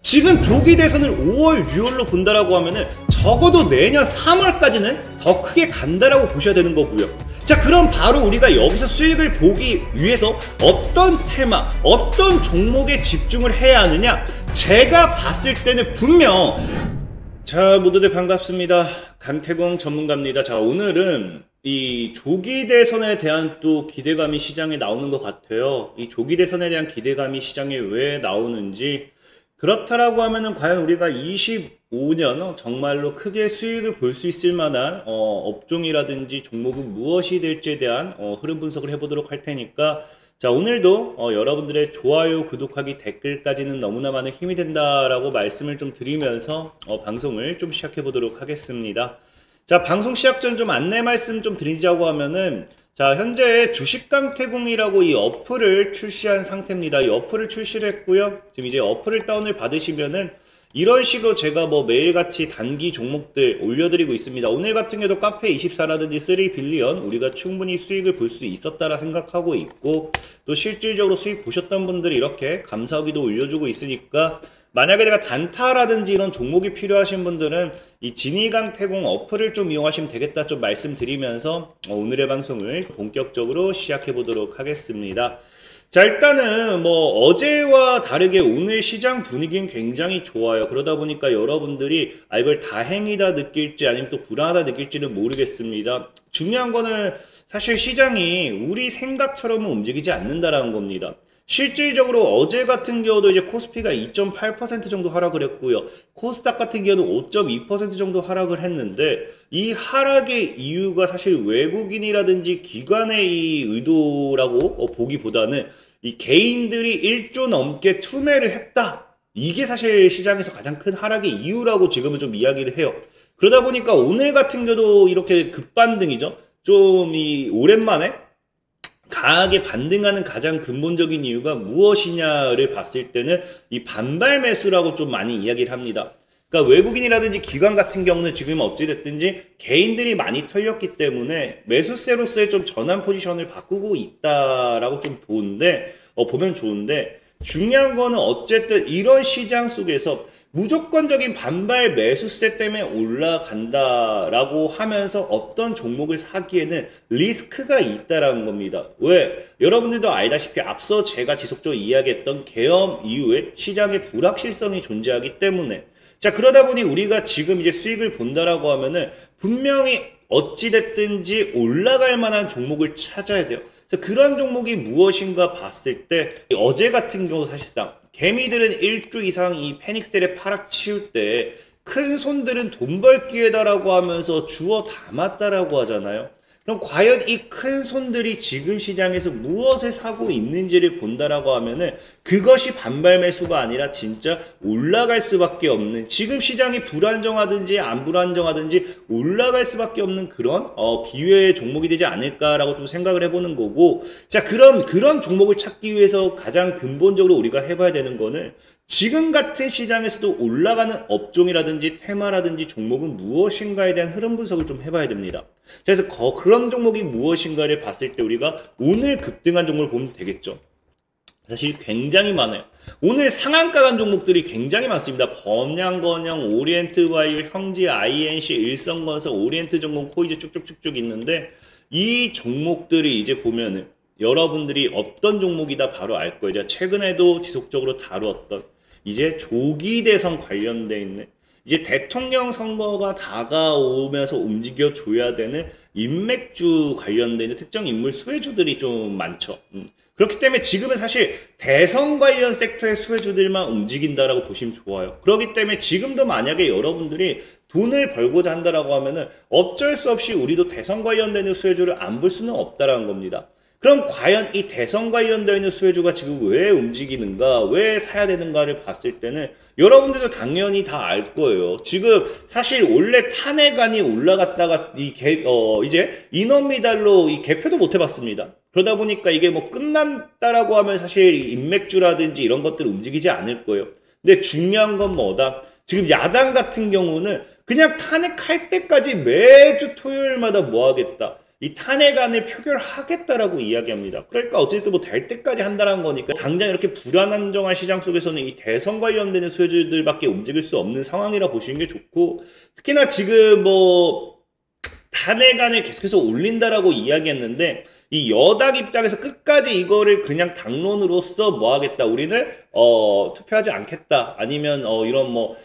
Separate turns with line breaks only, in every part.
지금 조기 대선을 5월, 6월로 본다라고 하면은 적어도 내년 3월까지는 더 크게 간다라고 보셔야 되는 거고요. 자, 그럼 바로 우리가 여기서 수익을 보기 위해서 어떤 테마, 어떤 종목에 집중을 해야 하느냐? 제가 봤을 때는 분명, 자, 모두들 반갑습니다. 강태공 전문가입니다. 자, 오늘은 이 조기 대선에 대한 또 기대감이 시장에 나오는 것 같아요. 이 조기 대선에 대한 기대감이 시장에 왜 나오는지, 그렇다라고 하면은 과연 우리가 25년 정말로 크게 수익을 볼 수 있을 만한 업종이라든지 종목은 무엇이 될지에 대한 흐름 분석을 해보도록 할 테니까, 자, 오늘도 여러분들의 좋아요, 구독하기, 댓글까지는 너무나 많은 힘이 된다라고 말씀을 좀 드리면서 방송을 좀 시작해 보도록 하겠습니다. 자, 방송 시작 전 좀 안내 말씀 좀 드리자고 하면은, 자, 현재 주식강태공이라고 이 어플을 출시한 상태입니다. 이 어플을 출시를 했고요. 지금 이제 어플을 다운을 받으시면은 이런 식으로 제가 뭐 매일같이 단기 종목들 올려드리고 있습니다. 오늘 같은 경우도 카페24라든지 3빌리언 우리가 충분히 수익을 볼 수 있었다라 생각하고 있고, 또 실질적으로 수익 보셨던 분들이 이렇게 감사하기도 올려주고 있으니까, 만약에 내가 단타라든지 이런 종목이 필요하신 분들은 이 지니강태공 어플을 좀 이용하시면 되겠다 좀 말씀드리면서 오늘의 방송을 본격적으로 시작해 보도록 하겠습니다. 자, 일단은 뭐 어제와 다르게 오늘 시장 분위기는 굉장히 좋아요. 그러다 보니까 여러분들이 이걸 다행이다 느낄지 아니면 또 불안하다 느낄지는 모르겠습니다. 중요한 거는 사실 시장이 우리 생각처럼은 움직이지 않는다라는 겁니다. 실질적으로 어제 같은 경우도 이제 코스피가 2.8% 정도 하락을 했고요. 코스닥 같은 경우도 5.2% 정도 하락을 했는데, 이 하락의 이유가 사실 외국인이라든지 기관의 이 의도라고 보기보다는 이 개인들이 1조 넘게 투매를 했다. 이게 사실 시장에서 가장 큰 하락의 이유라고 지금은 좀 이야기를 해요. 그러다 보니까 오늘 같은 경우도 이렇게 급반등이죠. 좀 이 오랜만에 강하게 반등하는 가장 근본적인 이유가 무엇이냐를 봤을 때는 이 반발 매수라고 좀 많이 이야기를 합니다. 그러니까 외국인이라든지 기관 같은 경우는 지금 어찌됐든지 개인들이 많이 털렸기 때문에 매수세로서의 좀 전환 포지션을 바꾸고 있다라고 좀 보면 좋은데, 중요한 거는 어쨌든 이런 시장 속에서 무조건적인 반발 매수세 때문에 올라간다라고 하면서 어떤 종목을 사기에는 리스크가 있다라는 겁니다. 왜? 여러분들도 알다시피 앞서 제가 지속적으로 이야기했던 계엄 이후에 시장의 불확실성이 존재하기 때문에, 자, 그러다 보니 우리가 지금 이제 수익을 본다라고 하면은 분명히 어찌됐든지 올라갈 만한 종목을 찾아야 돼요. 그래서 그런 종목이 무엇인가 봤을 때, 어제 같은 경우 사실상 개미들은 1주 이상 이 패닉셀에 파락 치울 때 큰 손들은 돈 벌 기회다라고 하면서 주워 담았다라고 하잖아요. 그럼 과연 이 큰 손들이 지금 시장에서 무엇을 사고 있는지를 본다라고 하면은 그것이 반발 매수가 아니라 진짜 올라갈 수밖에 없는, 지금 시장이 불안정하든지 안 불안정하든지 올라갈 수밖에 없는 그런 기회의 종목이 되지 않을까라고 좀 생각을 해보는 거고, 자, 그런 종목을 찾기 위해서 가장 근본적으로 우리가 해봐야 되는 거는 지금 같은 시장에서도 올라가는 업종이라든지 테마라든지 종목은 무엇인가에 대한 흐름 분석을 좀 해봐야 됩니다. 그래서 그런 종목이 무엇인가를 봤을 때 우리가 오늘 급등한 종목을 보면 되겠죠. 사실 굉장히 많아요. 오늘 상한가 간 종목들이 굉장히 많습니다. 범양건영, 오리엔트바이오, 형지, INC, 일성건설, 오리엔트전공, 코이즈 쭉쭉쭉쭉 있는데, 이 종목들이 이제 보면은 여러분들이 어떤 종목이다 바로 알 거예요. 제가 최근에도 지속적으로 다루었던 이제 조기 대선 관련돼 있는, 이제 대통령 선거가 다가오면서 움직여 줘야 되는 인맥주 관련돼 있는 특정 인물 수혜주들이 좀 많죠. 그렇기 때문에 지금은 사실 대선 관련 섹터의 수혜주들만 움직인다라고 보시면 좋아요. 그렇기 때문에 지금도 만약에 여러분들이 돈을 벌고자 한다라고 하면은 어쩔 수 없이 우리도 대선 관련되는 수혜주를 안 볼 수는 없다라는 겁니다. 그럼 과연 이 대선 관련되어 있는 수혜주가 지금 왜 움직이는가, 왜 사야 되는가를 봤을 때는 여러분들도 당연히 다 알 거예요. 지금 사실 원래 탄핵안이 올라갔다가 이제 인원미달로 이 개표도 못 해봤습니다. 그러다 보니까 이게 뭐 끝난다라고 하면 사실 인맥주라든지 이런 것들 움직이지 않을 거예요. 근데 중요한 건 뭐다? 지금 야당 같은 경우는 그냥 탄핵할 때까지 매주 토요일마다 뭐 하겠다? 이 탄핵안을 표결하겠다라고 이야기합니다. 그러니까 어쨌든 뭐 될 때까지 한다는 거니까 당장 이렇게 불안정한 시장 속에서는 이 대선 관련되는 수혜주들밖에 움직일 수 없는 상황이라 보시는 게 좋고, 특히나 지금 뭐 탄핵안을 계속해서 올린다라고 이야기했는데 이 여당 입장에서 끝까지 이거를 그냥 당론으로서 뭐 하겠다, 우리는 투표하지 않겠다, 아니면 이런 뭐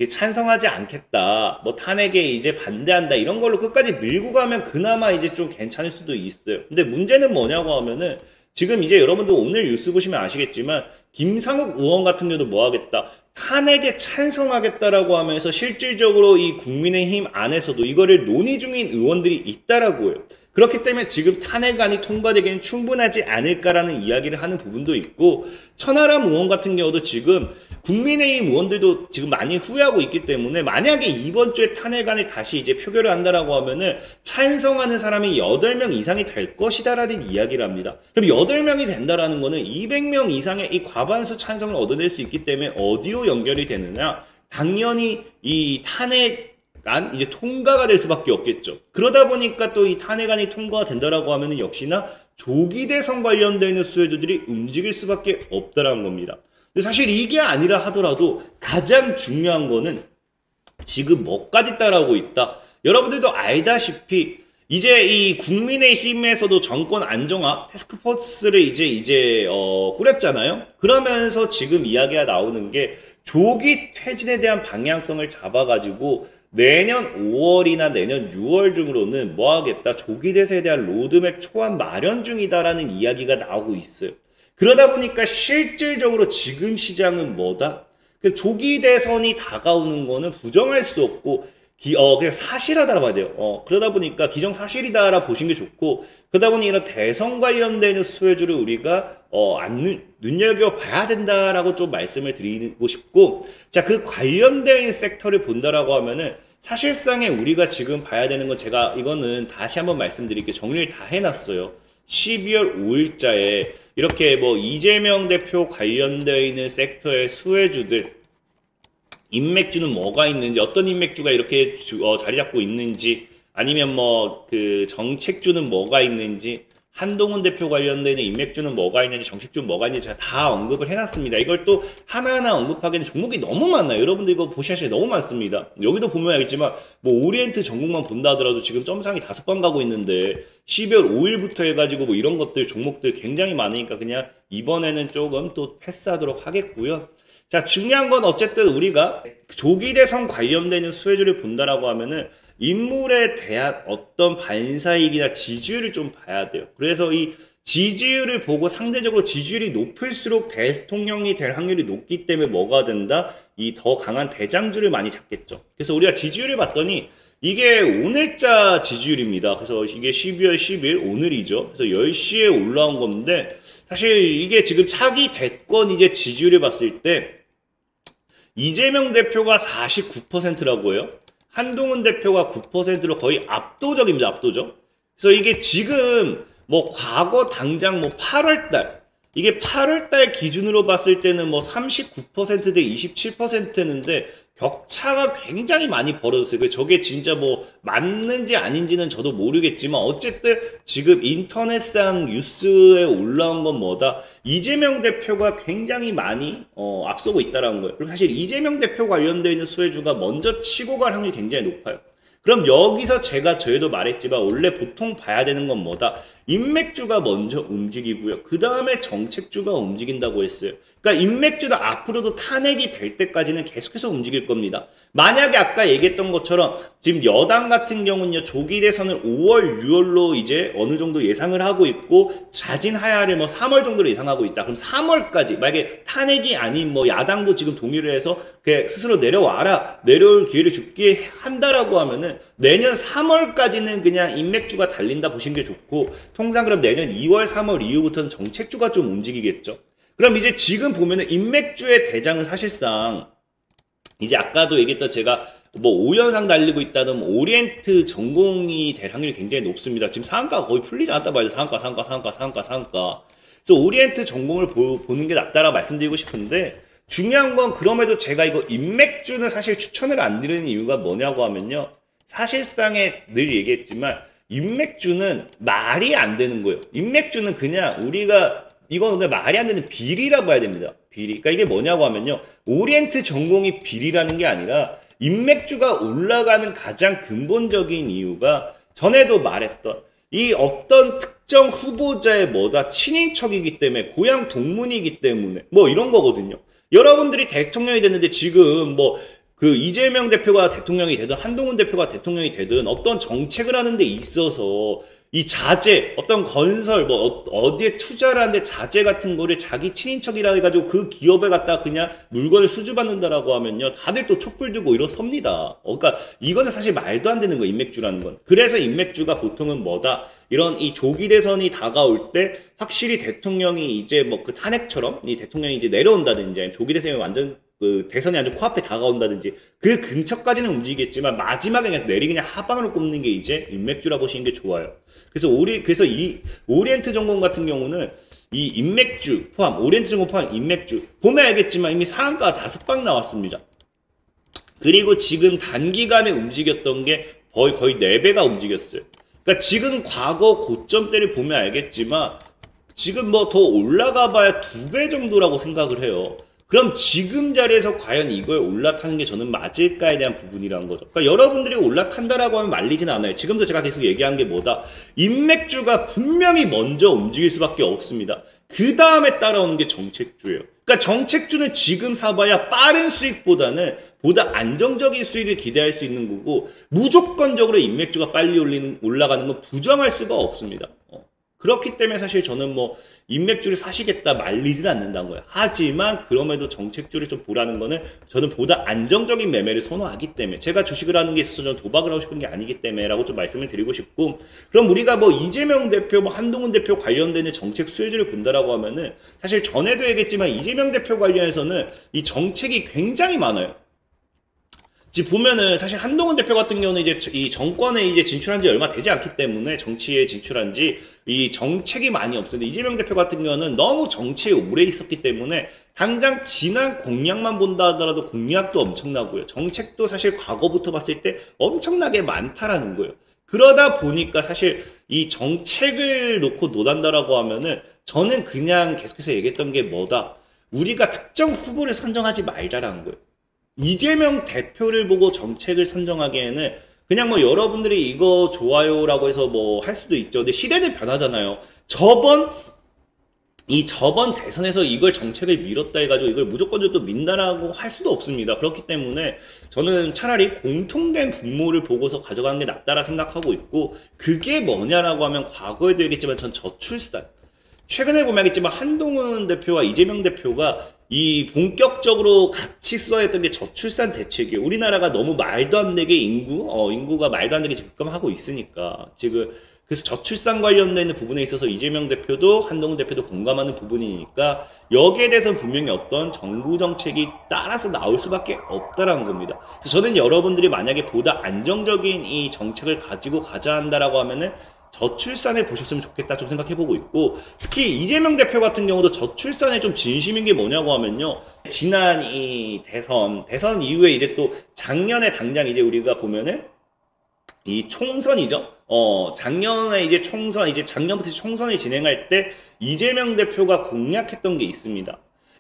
찬성하지 않겠다, 뭐 탄핵에 이제 반대한다, 이런 걸로 끝까지 밀고 가면 그나마 이제 좀 괜찮을 수도 있어요. 근데 문제는 뭐냐고 하면은 지금 이제 여러분들 오늘 뉴스 보시면 아시겠지만 김상욱 의원 같은 경우도 뭐 하겠다, 탄핵에 찬성하겠다라고 하면서 실질적으로 이 국민의힘 안에서도 이거를 논의 중인 의원들이 있다라고 해요. 그렇기 때문에 지금 탄핵안이 통과되기는 충분하지 않을까라는 이야기를 하는 부분도 있고, 천하람 의원 같은 경우도 지금 국민의힘 의원들도 지금 많이 후회하고 있기 때문에 만약에 이번 주에 탄핵안을 다시 이제 표결을 한다라고 하면은 찬성하는 사람이 8명 이상이 될 것이다라는 이야기를 합니다. 그럼 8명이 된다라는 거는 200명 이상의 이 과반수 찬성을 얻어낼 수 있기 때문에 어디로 연결이 되느냐? 당연히 이 탄핵 이제 통과가 될 수밖에 없겠죠. 그러다 보니까 또 이 탄핵안이 통과가 된다라고 하면은 역시나 조기 대선 관련되어 있는 수혜주들이 움직일 수밖에 없다라는 겁니다. 근데 사실 이게 아니라 하더라도 가장 중요한 거는 지금 뭐까지 따라오고 있다. 여러분들도 알다시피 이제 이 국민의힘에서도 정권 안정화 태스크포스를 이제 꾸렸잖아요. 그러면서 지금 이야기가 나오는 게 조기 퇴진에 대한 방향성을 잡아가지고 내년 5월이나 내년 6월 중으로는 뭐 하겠다, 조기 대선에 대한 로드맵 초안 마련 중이다라는 이야기가 나오고 있어요. 그러다 보니까 실질적으로 지금 시장은 뭐다? 조기 대선이 다가오는 거는 부정할 수 없고 그냥 사실하다라 봐야 돼요. 그러다 보니까 기정사실이다라 보시는 게 좋고, 그러다 보니 이런 대선 관련되는 수혜주를 우리가 눈여겨봐야 된다라고 좀 말씀을 드리고 싶고, 자, 그 관련된 섹터를 본다라고 하면은 사실상에 우리가 지금 봐야 되는 건, 제가 이거는 다시 한번 말씀드릴게요. 정리를 다 해놨어요. 12월 5일자에 이렇게 뭐 이재명 대표 관련되어 있는 섹터의 수혜주들 인맥주는 뭐가 있는지, 어떤 인맥주가 이렇게 자리 잡고 있는지, 아니면 뭐 그 정책주는 뭐가 있는지, 한동훈 대표 관련되는 인맥주는 뭐가 있는지, 정책주는 뭐가 있는지 제가 다 언급을 해놨습니다. 이걸 또 하나하나 언급하기에는 종목이 너무 많아요. 여러분들 이거 보시면 너무 많습니다. 여기도 보면 알겠지만 뭐 오리엔트 전국만 본다 하더라도 지금 점상이 5번 가고 있는데 12월 5일부터 해가지고 뭐 이런 것들 종목들 굉장히 많으니까 그냥 이번에는 조금 또 패스하도록 하겠고요. 자, 중요한 건 어쨌든 우리가 조기 대선 관련되는 수혜주를 본다라고 하면은 인물에 대한 어떤 반사이익이나 지지율을 좀 봐야 돼요. 그래서 이 지지율을 보고 상대적으로 지지율이 높을수록 대통령이 될 확률이 높기 때문에 뭐가 된다? 이 더 강한 대장주를 많이 잡겠죠. 그래서 우리가 지지율을 봤더니 이게 오늘자 지지율입니다. 그래서 이게 12월 10일 오늘이죠. 그래서 10시에 올라온 건데, 사실 이게 지금 차기 대권 이제 지지율을 봤을 때 이재명 대표가 49%라고 해요. 한동훈 대표가 9%로 거의 압도적입니다. 압도적. 그래서 이게 지금 뭐 과거 당장 뭐 8월달, 이게 8월달 기준으로 봤을 때는 뭐 39% 대 27%였는데 격차가 굉장히 많이 벌어졌어요. 저게 진짜 뭐 맞는지 아닌지는 저도 모르겠지만 어쨌든 지금 인터넷상 뉴스에 올라온 건 뭐다? 이재명 대표가 굉장히 많이 앞서고 있다는 거예요. 그리고 사실 이재명 대표 관련되어 있는 수혜주가 먼저 치고 갈 확률이 굉장히 높아요. 그럼 여기서 제가 저희도 말했지만 원래 보통 봐야 되는 건 뭐다? 인맥주가 먼저 움직이고요. 그 다음에 정책주가 움직인다고 했어요. 그러니까 인맥주도 앞으로도 탄핵이 될 때까지는 계속해서 움직일 겁니다. 만약에 아까 얘기했던 것처럼 지금 여당 같은 경우는요, 조기 대선을 5월, 6월로 이제 어느 정도 예상을 하고 있고 자진 하야를 뭐 3월 정도로 예상하고 있다. 그럼 3월까지 만약에 탄핵이 아닌 뭐 야당도 지금 동의를 해서 스스로 내려와라, 내려올 기회를 줄게 한다라고 하면은 내년 3월까지는 그냥 인맥주가 달린다 보시는 게 좋고, 통상 그럼 내년 2월, 3월 이후부터는 정책주가 좀 움직이겠죠. 그럼 이제 지금 보면은 인맥주의 대장은 사실상 이제 아까도 얘기했던 제가 뭐 5연상 달리고 있다는 오리엔트 전공이 될 확률이 굉장히 높습니다. 지금 상한가가 거의 풀리지 않았다 봐야죠. 상한가. 그래서 오리엔트 전공을 보는 게 낫다라고 말씀드리고 싶은데, 중요한 건 그럼에도 제가 이거 인맥주는 사실 추천을 안 드리는 이유가 뭐냐고 하면요, 사실상에 늘 얘기했지만 인맥주는 말이 안 되는 거예요. 인맥주는 그냥 우리가 이건 그냥 말이 안 되는 비리라고 봐야 됩니다. 비리. 그러니까 이게 뭐냐고 하면요. 오리엔트 전공이 비리라는 게 아니라 인맥주가 올라가는 가장 근본적인 이유가 전에도 말했던 이 어떤 특정 후보자의 뭐다 친인척이기 때문에 고향 동문이기 때문에 뭐 이런 거거든요. 여러분들이 대통령이 됐는데 지금 뭐 그 이재명 대표가 대통령이 되든 한동훈 대표가 대통령이 되든 어떤 정책을 하는 데 있어서 이 자재, 어떤 건설, 뭐 어디에 투자를 하는데 자재 같은 거를 자기 친인척이라 해가지고 그 기업에 갖다 그냥 물건을 수주받는다라고 하면요, 다들 또 촛불 들고 일어섭니다. 그러니까 이거는 사실 말도 안 되는 거, 인맥주라는 건. 그래서 인맥주가 보통은 뭐다? 이런 이 조기 대선이 다가올 때 확실히 대통령이 이제 뭐 그 탄핵처럼 이 대통령이 이제 내려온다든지 아니면 조기 대선이 완전 그 대선이 아주 코앞에 다가온다든지 그 근처까지는 움직이겠지만 마지막에 그냥 그냥 하방으로 꼽는 게 이제 인맥주라 보시는 게 좋아요. 그래서 이 오리엔트 전공 같은 경우는 이 인맥주 포함, 오리엔트 전공 포함 인맥주 보면 알겠지만 이미 상한가 5방 나왔습니다. 그리고 지금 단기간에 움직였던 게 거의 4배가 움직였어요. 그러니까 지금 과거 고점대를 보면 알겠지만 지금 뭐 더 올라가 봐야 2배 정도라고 생각을 해요. 그럼 지금 자리에서 과연 이걸 올라타는 게 저는 맞을까에 대한 부분이라는 거죠. 그러니까 여러분들이 올라탄다라고 하면 말리진 않아요. 지금도 제가 계속 얘기한 게 뭐다? 인맥주가 분명히 먼저 움직일 수밖에 없습니다. 그 다음에 따라오는 게 정책주예요. 그러니까 정책주는 지금 사봐야 빠른 수익보다는 보다 안정적인 수익을 기대할 수 있는 거고 무조건적으로 인맥주가 빨리 올라가는 건 부정할 수가 없습니다. 그렇기 때문에 사실 저는 뭐 인맥주를 사시겠다 말리진 않는다는 거예요. 하지만 그럼에도 정책주를 좀 보라는 거는 저는 보다 안정적인 매매를 선호하기 때문에 제가 주식을 하는 게 있어서 저는 도박을 하고 싶은 게 아니기 때문에 라고 좀 말씀을 드리고 싶고 그럼 우리가 뭐 이재명 대표, 뭐 한동훈 대표 관련되는 정책 수혜주를 본다라고 하면은 사실 전에도 얘기했지만 이재명 대표 관련해서는 이 정책이 굉장히 많아요. 지금 보면은 사실 한동훈 대표 같은 경우는 이제 이 정권에 이제 진출한 지 얼마 되지 않기 때문에 정치에 진출한 지 이 정책이 많이 없었는데 이재명 대표 같은 경우는 너무 정치에 오래 있었기 때문에 당장 지난 공약만 본다 하더라도 공약도 엄청나고요. 정책도 사실 과거부터 봤을 때 엄청나게 많다라는 거예요. 그러다 보니까 사실 이 정책을 놓고 논한다라고 하면은 저는 그냥 계속해서 얘기했던 게 뭐다? 우리가 특정 후보를 선정하지 말자라는 거예요. 이재명 대표를 보고 정책을 선정하기에는 그냥 뭐 여러분들이 이거 좋아요라고 해서 뭐 할 수도 있죠. 근데 시대는 변하잖아요. 저번 대선에서 이걸 정책을 밀었다 해가지고 이걸 무조건 또 민다라고 할 수도 없습니다. 그렇기 때문에 저는 차라리 공통된 분모를 보고서 가져가는 게 낫다라 생각하고 있고 그게 뭐냐라고 하면 과거에도 얘기했지만 전 저출산 최근에 보면 알겠지만 한동훈 대표와 이재명 대표가 이 본격적으로 같이 수사했던 게 저출산 대책이에요. 우리나라가 너무 말도 안 되게 인구가 말도 안 되게 급감하고 있으니까 지금 그래서 저출산 관련된 부분에 있어서 이재명 대표도 한동훈 대표도 공감하는 부분이니까 여기에 대해서는 분명히 어떤 정부 정책이 따라서 나올 수밖에 없다라는 겁니다. 그래서 저는 여러분들이 만약에 보다 안정적인 이 정책을 가지고 가자 한다라고 하면은 저출산을 보셨으면 좋겠다 좀 생각해보고 있고 특히 이재명 대표 같은 경우도 저출산에 좀 진심인 게 뭐냐고 하면요 지난 이 대선 이후에 이제 또 작년에 당장 이제 우리가 보면은 이 총선이죠. 작년에 이제 작년부터 총선을 진행할 때 이재명 대표가 공약했던 게 있습니다.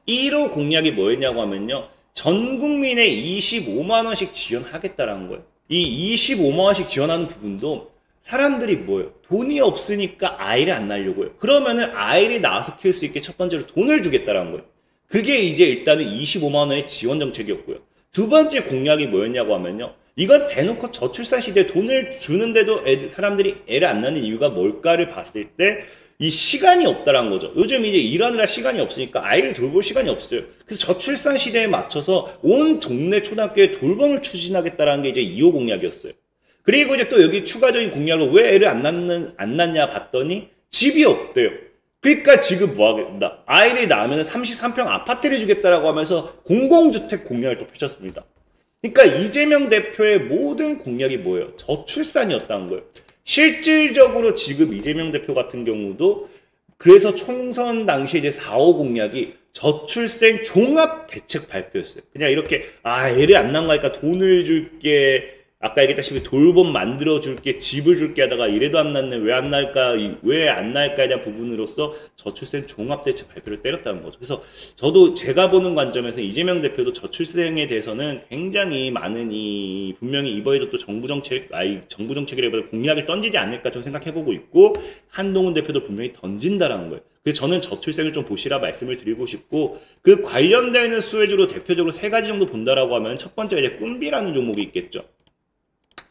1호 공약이 뭐였냐고 하면요 전 국민에 25만원씩 지원하겠다라는 거예요. 이 25만원씩 지원하는 부분도 사람들이 뭐예요? 돈이 없으니까 아이를 안 낳으려고요. 그러면은 아이를 낳아서 키울 수 있게 첫 번째로 돈을 주겠다라는 거예요. 그게 이제 일단은 25만 원의 지원 정책이었고요. 두 번째 공약이 뭐였냐고 하면요. 이건 대놓고 저출산 시대에 돈을 주는데도 사람들이 애를 안 낳는 이유가 뭘까를 봤을 때 이 시간이 없다라는 거죠. 요즘 이제 일하느라 시간이 없으니까 아이를 돌볼 시간이 없어요. 그래서 저출산 시대에 맞춰서 온 동네 초등학교에 돌봄을 추진하겠다라는 게 이제 2호 공약이었어요. 그리고 이제 또 여기 추가적인 공약으로 왜 애를 안 낳냐 봤더니 집이 없대요. 그러니까 지금 뭐 하겠다. 아이를 낳으면 33평 아파트를 주겠다라고 하면서 공공주택 공약을 또 펼쳤습니다. 그러니까 이재명 대표의 모든 공약이 뭐예요? 저출산이었다는 거예요. 실질적으로 지금 이재명 대표 같은 경우도 그래서 총선 당시에 이제 4호 공약이 저출생 종합 대책 발표였어요. 그냥 이렇게 애를 안 낳은 거니까 돈을 줄게 아까 얘기했다시피 돌봄 만들어줄게, 집을 줄게 하다가 이래도 안 났네, 왜 안 날까, 왜 안 날까에 대한 부분으로서 저출생 종합대책 발표를 때렸다는 거죠. 그래서 저도 제가 보는 관점에서 이재명 대표도 저출생에 대해서는 굉장히 많은 분명히 이번에도 또 정부 정책이라기보다 공약을 던지지 않을까 좀 생각해보고 있고, 한동훈 대표도 분명히 던진다라는 거예요. 그래서 저는 저출생을 좀 보시라 말씀을 드리고 싶고, 그 관련되는 수혜주로 대표적으로 3가지 정도 본다라고 하면 첫 번째가 이제 꿈비라는 종목이 있겠죠.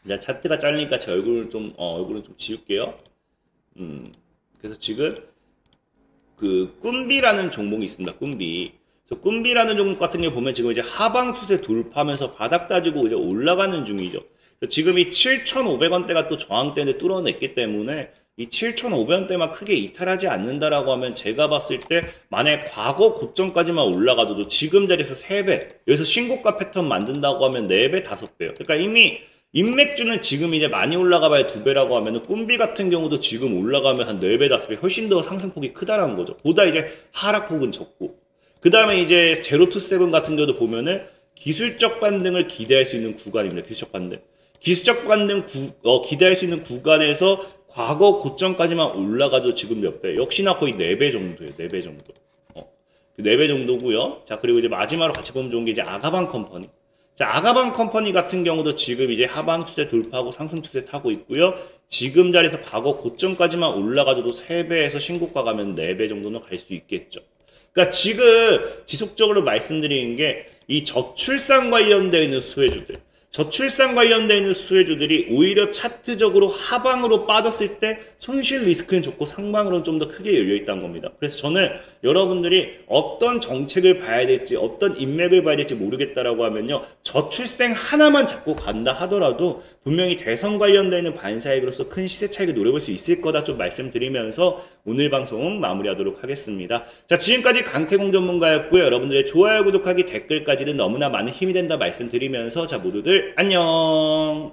이제 차트가 잘리니까 제 얼굴을 좀 지울게요. 그래서 지금 그 꿈비라는 종목이 있습니다. 꿈비. 그래서 꿈비라는 종목 같은 게 보면 지금 이제 하방 추세 돌파하면서 바닥 따지고 이제 올라가는 중이죠. 지금 이 7,500원대가 또 저항대인데 뚫어냈기 때문에 이 7,500원대만 크게 이탈하지 않는다라고 하면 제가 봤을 때 만약에 과거 고점까지만 올라가도 지금 자리에서 3배, 여기서 신고가 패턴 만든다고 하면 4배, 5배요. 그러니까 이미 인맥주는 지금 이제 많이 올라가 봐야 2배라고 하면은 꿈비 같은 경우도 지금 올라가면 한 4배, 5배 훨씬 더 상승폭이 크다라는 거죠. 보다 이제 하락폭은 적고. 그 다음에 이제 제로투세븐 같은 경우도 보면은 기술적 반등을 기대할 수 있는 구간입니다. 기술적 반등. 기술적 반등 기대할 수 있는 구간에서 과거 고점까지만 올라가도 지금 몇 배? 역시나 거의 4배 정도예요. 4배 정도. 4배 정도고요. 자, 그리고 이제 마지막으로 같이 보면 좋은 게 이제 아가방 컴퍼니. 자, 아가방 컴퍼니 같은 경우도 지금 이제 하방 추세 돌파하고 상승 추세 타고 있고요. 지금 자리에서 과거 고점까지만 올라가도 3배에서 신고가 가면 4배 정도는 갈 수 있겠죠. 그러니까 지금 지속적으로 말씀드리는 게 이 저출산 관련되어 있는 수혜주들. 저출산 관련되어 있는 수혜주들이 오히려 차트적으로 하방으로 빠졌을 때 손실 리스크는 적고 상방으로는 좀 더 크게 열려있다는 겁니다. 그래서 저는 여러분들이 어떤 정책을 봐야 될지 어떤 인맥을 봐야 될지 모르겠다라고 하면요, 저출생 하나만 잡고 간다 하더라도 분명히 대선 관련되어 있는 반사익으로서 큰 시세 차익을 노려볼 수 있을 거다 좀 말씀드리면서 오늘 방송 마무리하도록 하겠습니다. 자, 지금까지 강태공 전문가였고요. 여러분들의 좋아요, 구독하기, 댓글까지는 너무나 많은 힘이 된다 말씀드리면서 자, 모두들 안녕.